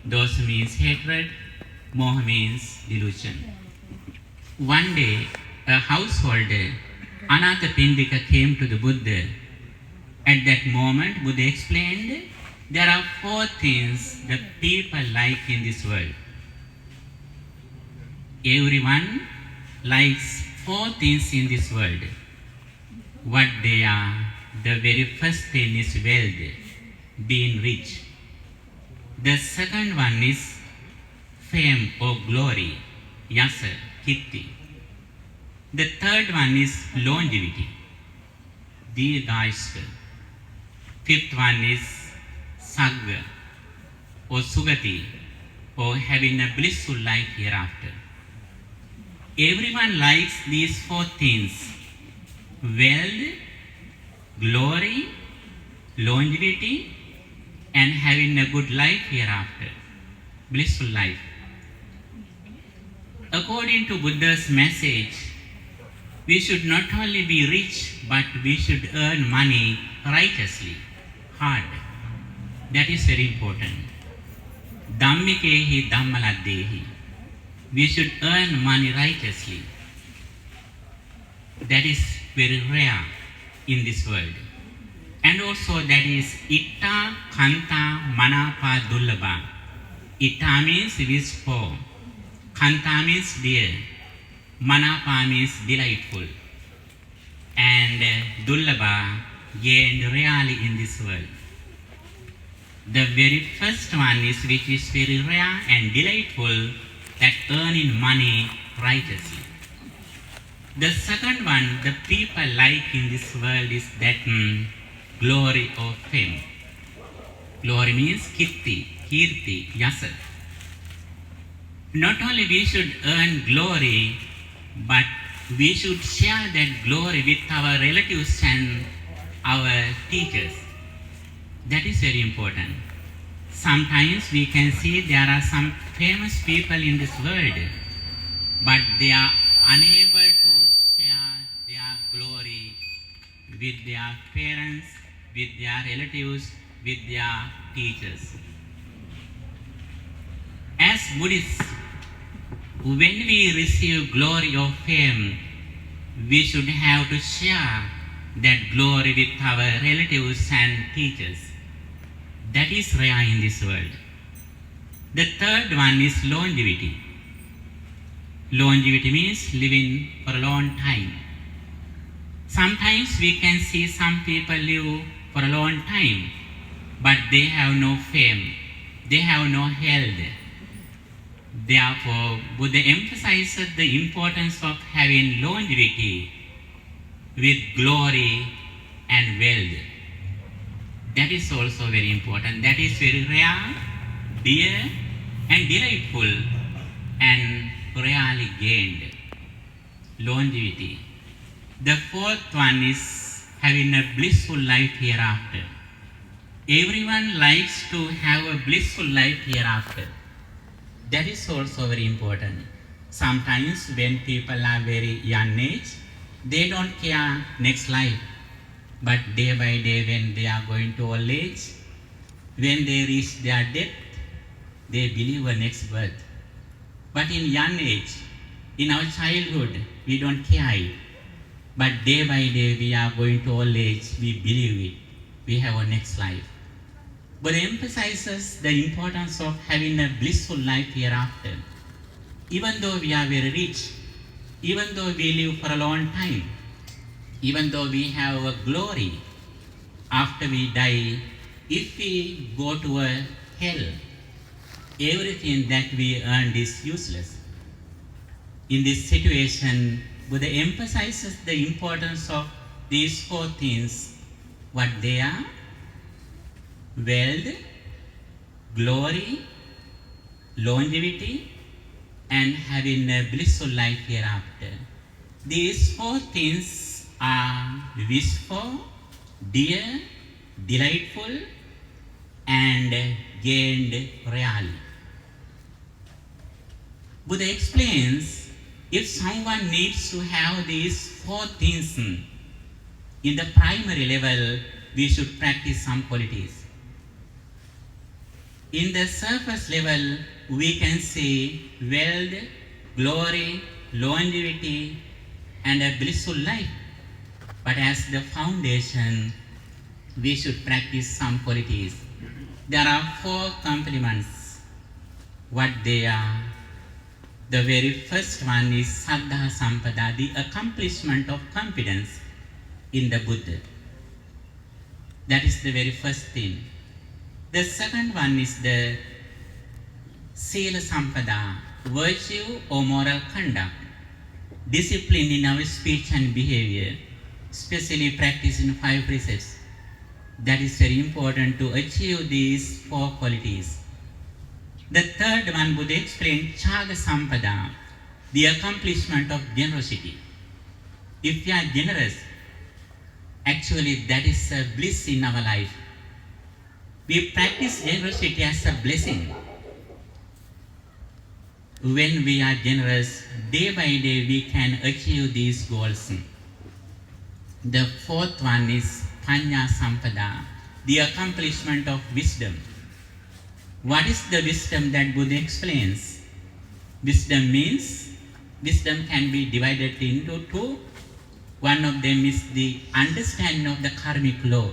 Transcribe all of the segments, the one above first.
Dosa means hatred, moha means delusion. One day, a householder, Anathapindika, came to the Buddha. At that moment, Buddha explained, there are 4 things that people like in this world. Everyone likes 4 things in this world. What they are, the very first thing is wealth, being rich. The second one is fame or glory, yasa, kirti. The third one is longevity, dirghayushka. Fifth one is sagga or sugati, or having a blissful life hereafter. Everyone likes these 4 things: wealth, glory, longevity, and having a good life hereafter, blissful life. According to Buddha's message, we should not only be rich, but we should earn money righteously, hard. That is very important. Dhammikehi dhammaladdehi. We should earn money righteously. That is very rare in this world. And also that is itta, kanta, manapa, dullabha. Itta means wish for. Kanta means dear. Manapa means delightful. And dullabha, gained rarely in this world. The very first one is which is very rare and delightful, that earning money righteously. The second one the people like in this world is that glory or fame. Glory means kirti, yasa. Not only we should earn glory, but we should share that glory with our relatives and our teachers. That is very important. Sometimes we can see there are some famous people in this world, but they are unable to share their glory with their parents, with their relatives, with their teachers. As Buddhists, when we receive glory or fame, we should have to share that glory with our relatives and teachers. That is rare in this world. The third one is longevity. Longevity means living for a long time. Sometimes we can see some people live for a long time, but they have no fame, they have no health. Therefore, Buddha emphasizes the importance of having longevity with glory and wealth. That is also very important. That is very rare, dear, and delightful, and rarely gained. Longevity. The fourth one is having a blissful life hereafter. Everyone likes to have a blissful life hereafter. That is also very important. Sometimes when people are very young age, they don't care next life. But day by day when they are going to old age, when they reach their death, they believe a next birth. But in young age, in our childhood, we don't care it. But day by day we are going to old age, we believe it. We have a next life. But it emphasizes the importance of having a blissful life hereafter. Even though we are very rich, even though we live for a long time, even though we have a glory, after we die, if we go to a hell, everything that we earned is useless. In this situation, Buddha emphasizes the importance of these 4 things. What they are: wealth, glory, longevity, and having a blissful life hereafter. These 4 things are wished for, dear, delightful, and gained rarely. Buddha explains, if someone needs to have these 4 things in the primary level, we should practice some qualities. In the surface level, we can see wealth, glory, longevity, and a blissful life. But as the foundation, we should practice some qualities. There are 4 complements. What they are? The very first one is Saddha Sampada, the accomplishment of confidence in the Buddha. That is the very first thing. The second one is the Sila Sampada, virtue or moral conduct, discipline in our speech and behavior, especially practice in 5 precepts. That is very important to achieve these 4 qualities. The third one would explain Chaga Sampada, the accomplishment of generosity. If we are generous, actually that is a bliss in our life. We practice generosity as a blessing. When we are generous, day by day we can achieve these goals. The fourth one is Panya Sampada, the accomplishment of wisdom. What is the wisdom that Buddha explains? Wisdom can be divided into 2. One of them is the understanding of the karmic law.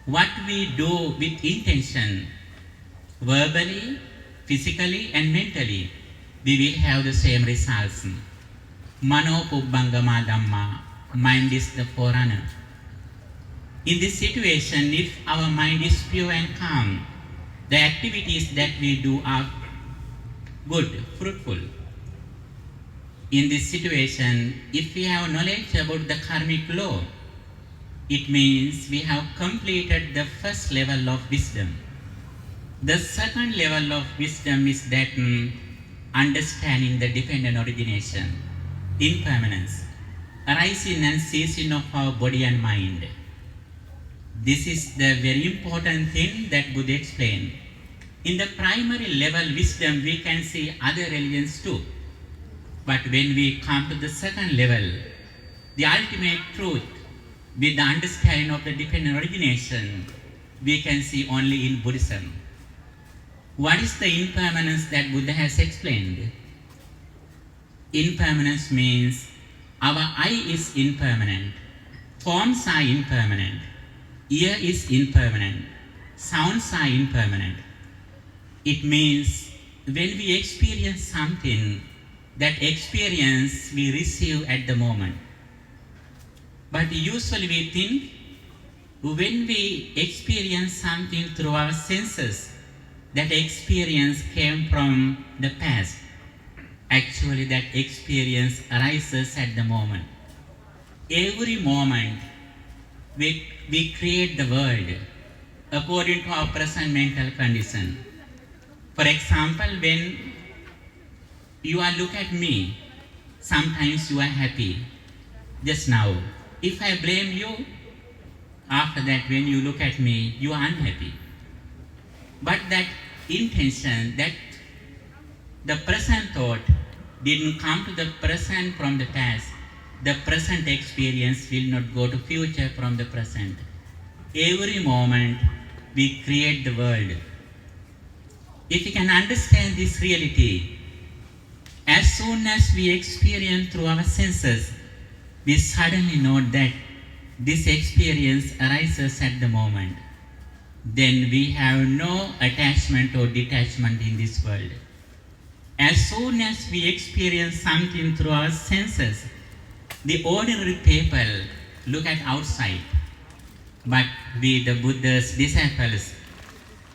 What we do with intention, verbally, physically and mentally, we will have the same results. Mano Pubbangama Dhamma, mind is the forerunner. In this situation, if our mind is pure and calm, the activities that we do are good, fruitful. In this situation, if we have knowledge about the karmic law, it means we have completed the first level of wisdom. The second level of wisdom is that understanding the dependent origination, impermanence, arising and ceasing of our body and mind. This is the very important thing that Buddha explained. In the primary level wisdom, we can see other religions too. But when we come to the second level, the ultimate truth, with the understanding of the dependent origination, we can see only in Buddhism. What is the impermanence that Buddha has explained? Impermanence means our eye is impermanent, forms are impermanent, ear is impermanent, sounds are impermanent. It means when we experience something, that experience we receive at the moment. But usually we think when we experience something through our senses, that experience came from the past. Actually, that experience arises at the moment. Every moment, we create the world according to our present mental condition. For example, when you are look at me, sometimes you are happy. Just now, if I blame you, after that when you look at me, you are unhappy. But that intention, that the present thought didn't come to the present from the past. The present experience will not go to future from the present. Every moment we create the world. If we can understand this reality, as soon as we experience through our senses, we suddenly know that this experience arises at the moment. Then we have no attachment or detachment in this world. As soon as we experience something through our senses, the ordinary people look at outside. But we, the Buddha's disciples,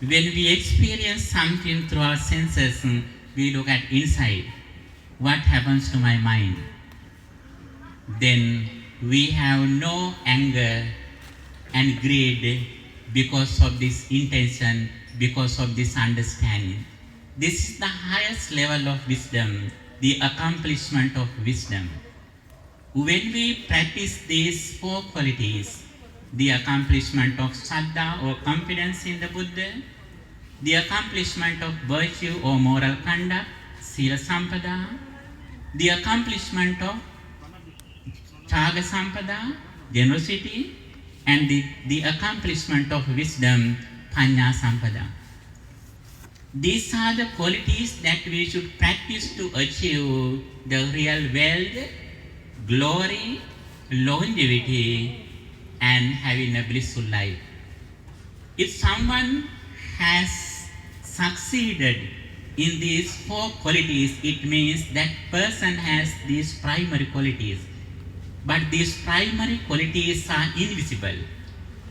when we experience something through our senses, we look at inside. What happens to my mind? Then we have no anger and greed because of this intention, because of this understanding. This is the highest level of wisdom, the accomplishment of wisdom. When we practice these 4 qualities, the accomplishment of Saddha or confidence in the Buddha, the accomplishment of virtue or moral conduct, Sila Sampada, the accomplishment of Chaga Sampada, generosity, and the accomplishment of wisdom, Panya Sampada. These are the qualities that we should practice to achieve the real wealth, glory, longevity, and having a blissful life. If someone has succeeded in these four qualities, it means that person has these primary qualities. But these primary qualities are invisible.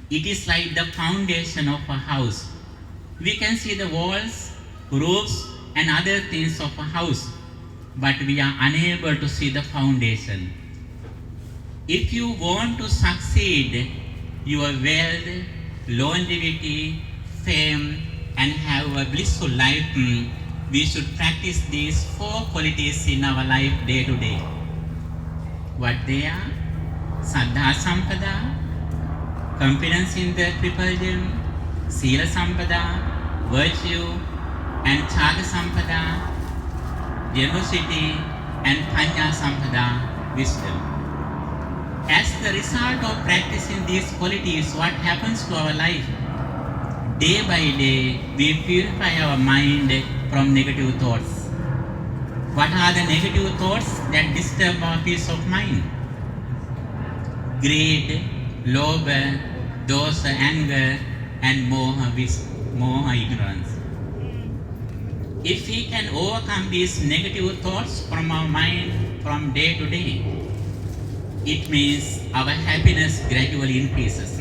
It is like the foundation of a house. We can see the walls, roofs, and other things of a house, but we are unable to see the foundation. If you want to succeed your wealth, longevity, fame, and have a blissful life, we should practice these four qualities in our life day to day. What they are? Saddha Sampada, confidence in the Triple Gem, Sila Sampada, virtue, and Chaga Sampada, generosity, and Panya Sampada, wisdom. As the result of practicing these qualities, what happens to our life? Day by day, we purify our mind from negative thoughts. What are the negative thoughts that disturb our peace of mind? Greed, lobha, dosa, anger, and moha, ignorance. If we can overcome these negative thoughts from our mind from day to day, it means our happiness gradually increases.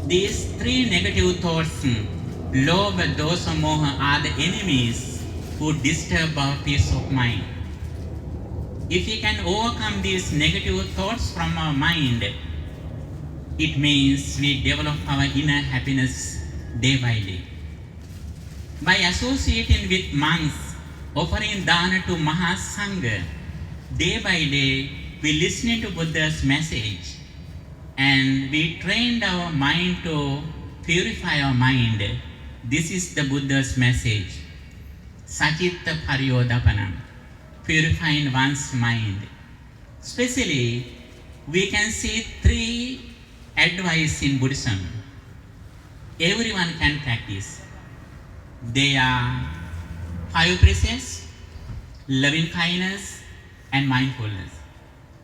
These three negative thoughts, lobha, dosa, moha, are the enemies who disturb our peace of mind. If we can overcome these negative thoughts from our mind, it means we develop our inner happiness day by day. By associating with monks, offering dana to Mahasangha, day by day we listen to Buddha's message and we trained our mind to purify our mind. This is the Buddha's message. Sachitta Pariyodapana, purifying one's mind. Especially, we can see three advice in Buddhism. Everyone can practice. They are 5 precepts, loving kindness, and mindfulness.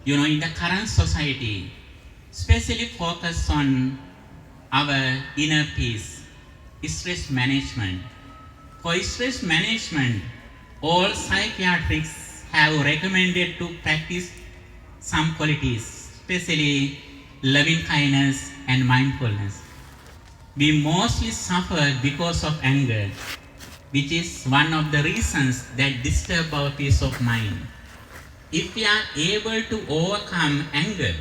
You know, in the current society, especially focus on our inner peace, stress management. For stress management, all psychiatrists have recommended to practice some qualities, especially loving kindness and mindfulness. We mostly suffer because of anger, which is one of the reasons that disturb our peace of mind. If we are able to overcome anger,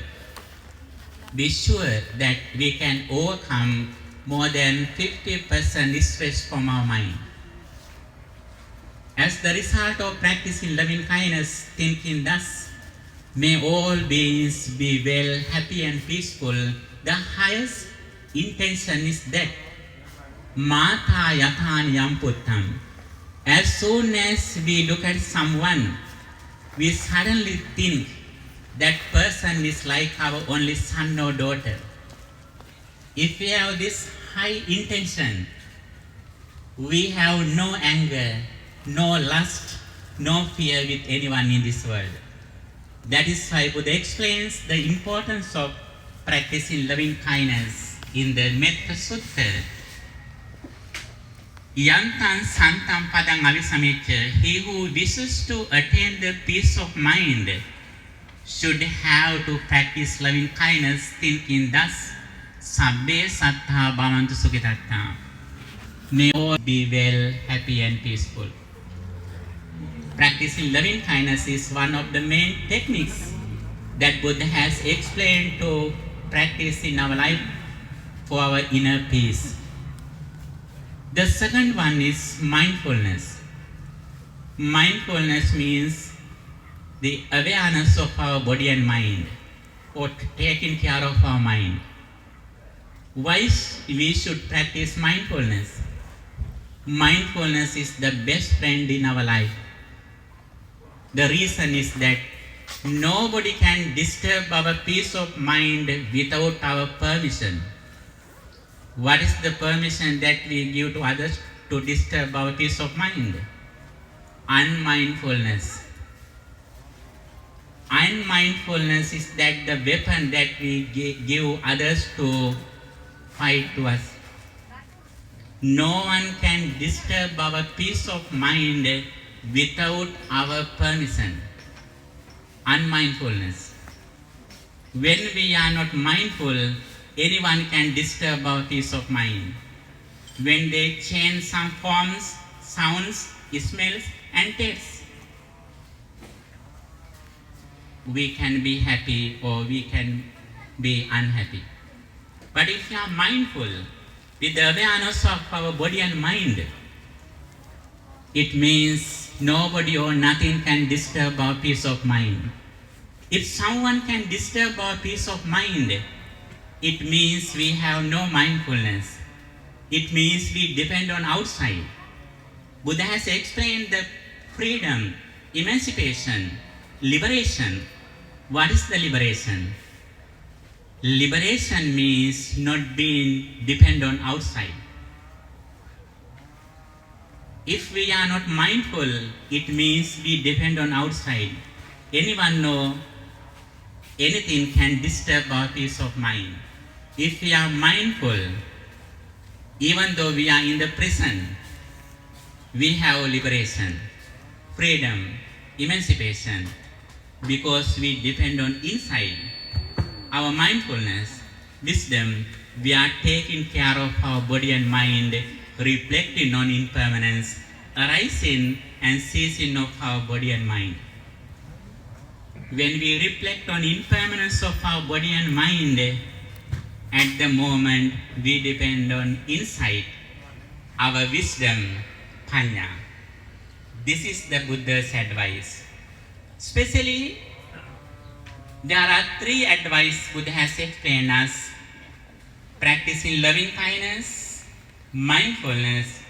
be sure that we can overcome more than 50% stress from our mind. As the result of practicing loving kindness, thinking thus, may all beings be well, happy and peaceful. The highest intention is that Mata Yathan Yamputtam. As soon as we look at someone, we suddenly think that person is like our only son or daughter. If we have this high intention, we have no anger, no lust, no fear with anyone in this world. That is why Buddha explains the importance of practicing loving kindness in the Metta Sutta. Yantan santam padang avisamicca, he who wishes to attain the peace of mind should have to practice loving kindness, thinking thus, sabbe sattha bhavantu sukhitatta. May all be well, happy and peaceful. Practicing loving kindness is one of the main techniques that Buddha has explained to practice in our life for our inner peace. The second one is mindfulness. Mindfulness means the awareness of our body and mind, or taking care of our mind. Why we should practice mindfulness? Mindfulness is the best friend in our life. The reason is that nobody can disturb our peace of mind without our permission. What is the permission that we give to others to disturb our peace of mind. Unmindfulness. Unmindfulness is that the weapon that we give others to fight to us. No one can disturb our peace of mind without our permission. Unmindfulness. When we are not mindful, anyone can disturb our peace of mind. When they change some forms, sounds, smells, and tastes, we can be happy or we can be unhappy. But if you are mindful, with the awareness of our body and mind, it means nobody or nothing can disturb our peace of mind. If someone can disturb our peace of mind, it means we have no mindfulness. It means we depend on outside. Buddha has explained the freedom, emancipation, liberation. What is the liberation? Liberation means not being dependent on outside. If we are not mindful, it means we depend on outside. Anyone know anything can disturb our peace of mind. If we are mindful, even though we are in the prison, we have liberation, freedom, emancipation, because we depend on inside. Our mindfulness, wisdom, we are taking care of our body and mind, reflecting on impermanence, arising and ceasing of our body and mind. When we reflect on impermanence of our body and mind, at the moment we depend on insight, our wisdom, panya. This is the Buddha's advice. Especially, there are three advice Buddha has explained us: practicing loving kindness, mindfulness,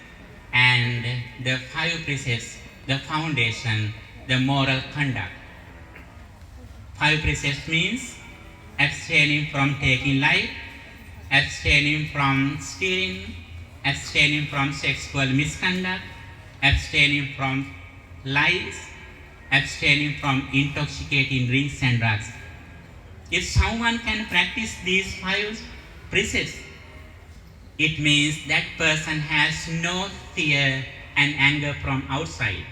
and the 5 precepts, the foundation, the moral conduct. 5 precepts means abstaining from taking life, abstaining from stealing, abstaining from sexual misconduct, abstaining from lies, abstaining from intoxicating drinks and drugs. If someone can practice these 5 precepts, it means that person has no fear and anger from outside.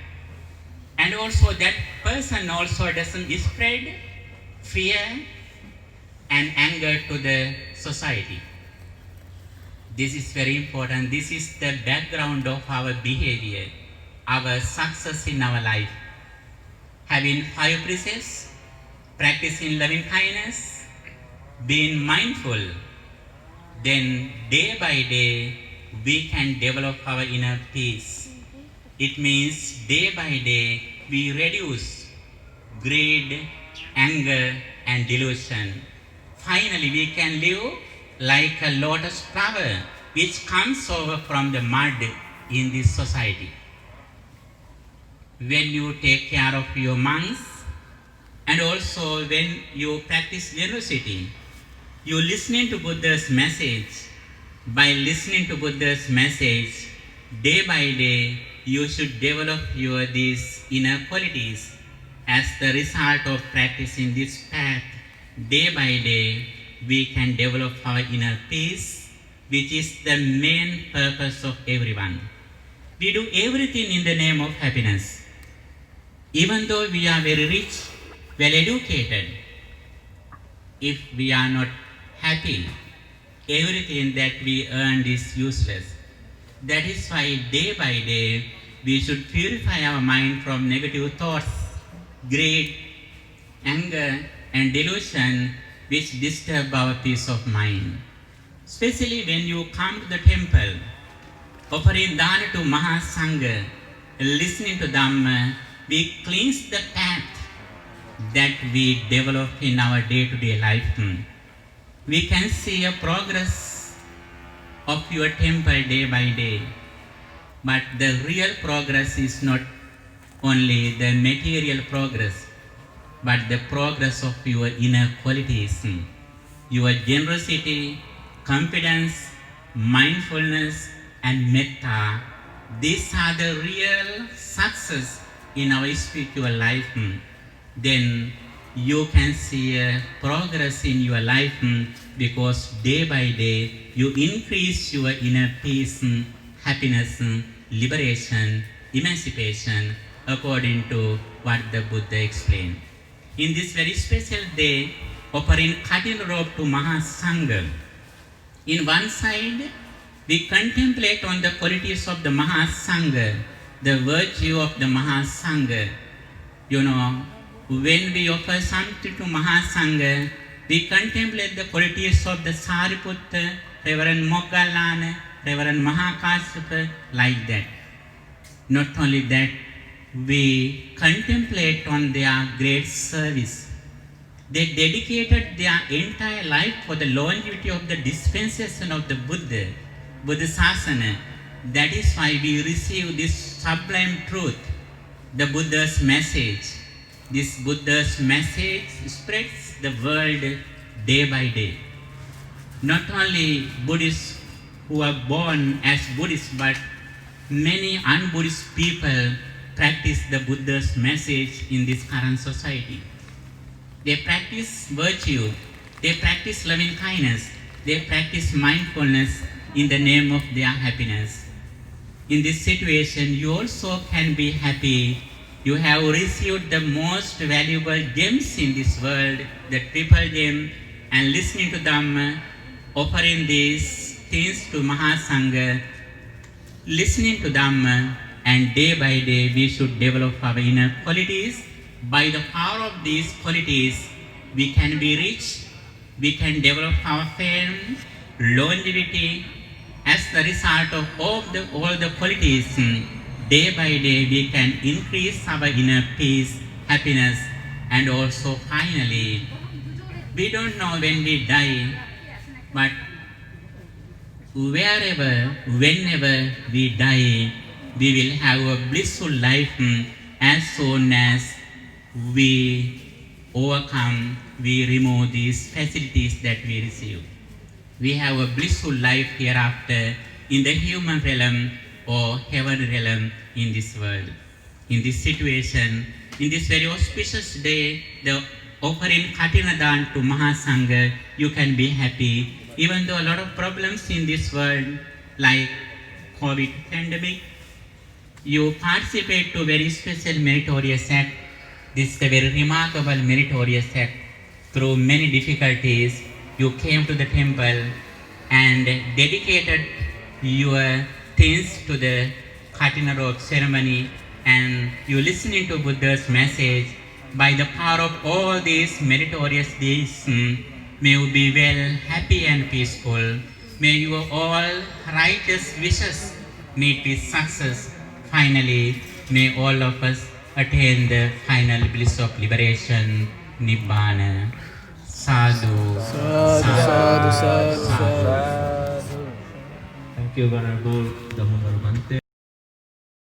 And also that person also doesn't spread fear and anger to the society. This is very important. This is the background of our behavior, our success in our life. Having 5 precepts, practicing loving kindness, being mindful, then day by day we can develop our inner peace. It means day by day we reduce greed, anger and delusion. Finally we can live like a lotus flower which comes over from the mud in this society. When you take care of your monks, and also when you practice generosity, you listening to Buddha's message. By listening to Buddha's message, day by day, you should develop these inner qualities. As the result of practicing this path, day by day, we can develop our inner peace, which is the main purpose of everyone. We do everything in the name of happiness. Even though we are very rich, well educated, if we are not happy, everything that we earned is useless. That is why day by day we should purify our mind from negative thoughts, greed, anger and delusion which disturb our peace of mind. Especially when you come to the temple, offering dana to Mahasangha, listening to Dhamma, we cleanse the path that we develop in our day-to-day life. We can see a progress of your temple day by day. But the real progress is not only the material progress, but the progress of your inner qualities. Your generosity, confidence, mindfulness, and metta these are the real success in our spiritual life, then you can see a progress in your life, because day by day you increase your inner peace, happiness, liberation, emancipation, according to what the Buddha explained. In this very special day, offering cutting rope to Mahasangha, in one side, we contemplate on the qualities of the Mahasangha, the virtue of the Mahasangha. You know, when we offer something to Mahasangha, we contemplate the qualities of the Sariputta, Reverend Moggallana, Reverend Mahakasyapa, like that. Not only that, we contemplate on their great service. They dedicated their entire life for the longevity of the dispensation of the Buddha, Buddhasasana. That is why we receive this sublime truth, the Buddha's message. This Buddha's message spreads the world day by day. Not only Buddhists who are born as Buddhists, but many un-Buddhist people practice the Buddha's message in this current society. They practice virtue, they practice loving kindness, they practice mindfulness in the name of their happiness. In this situation, you also can be happy. You have received the most valuable gems in this world, the triple gem, and listening to Dhamma, offering these things to Mahasangha, listening to Dhamma, and day by day we should develop our inner qualities. By the power of these qualities, we can be rich, we can develop our fame, longevity. As the result of all the qualities, day by day we can increase our inner peace, happiness, and also finally, we don't know when we die, but wherever, whenever we die, we will have a blissful life as soon as we overcome, we remove these facilities that we receive. We have a blissful life hereafter in the human realm or heaven realm in this world. In this situation, in this very auspicious day, the offering Katinadhan to Mahasangha, you can be happy. Even though a lot of problems in this world, like COVID pandemic, you participate to very special meritorious act. This is a very remarkable meritorious act. Through many difficulties, you came to the temple and dedicated your things to the Katina rope ceremony, and you listening to Buddha's message. By the power of all these meritorious deeds, may you be well, happy and peaceful. May your all righteous wishes meet with success. Finally, may all of us attain the final bliss of liberation, Nibbana. Sadhu, sadhu, sadhu, sadhu. Thank you, Venerable Dhamma Bante.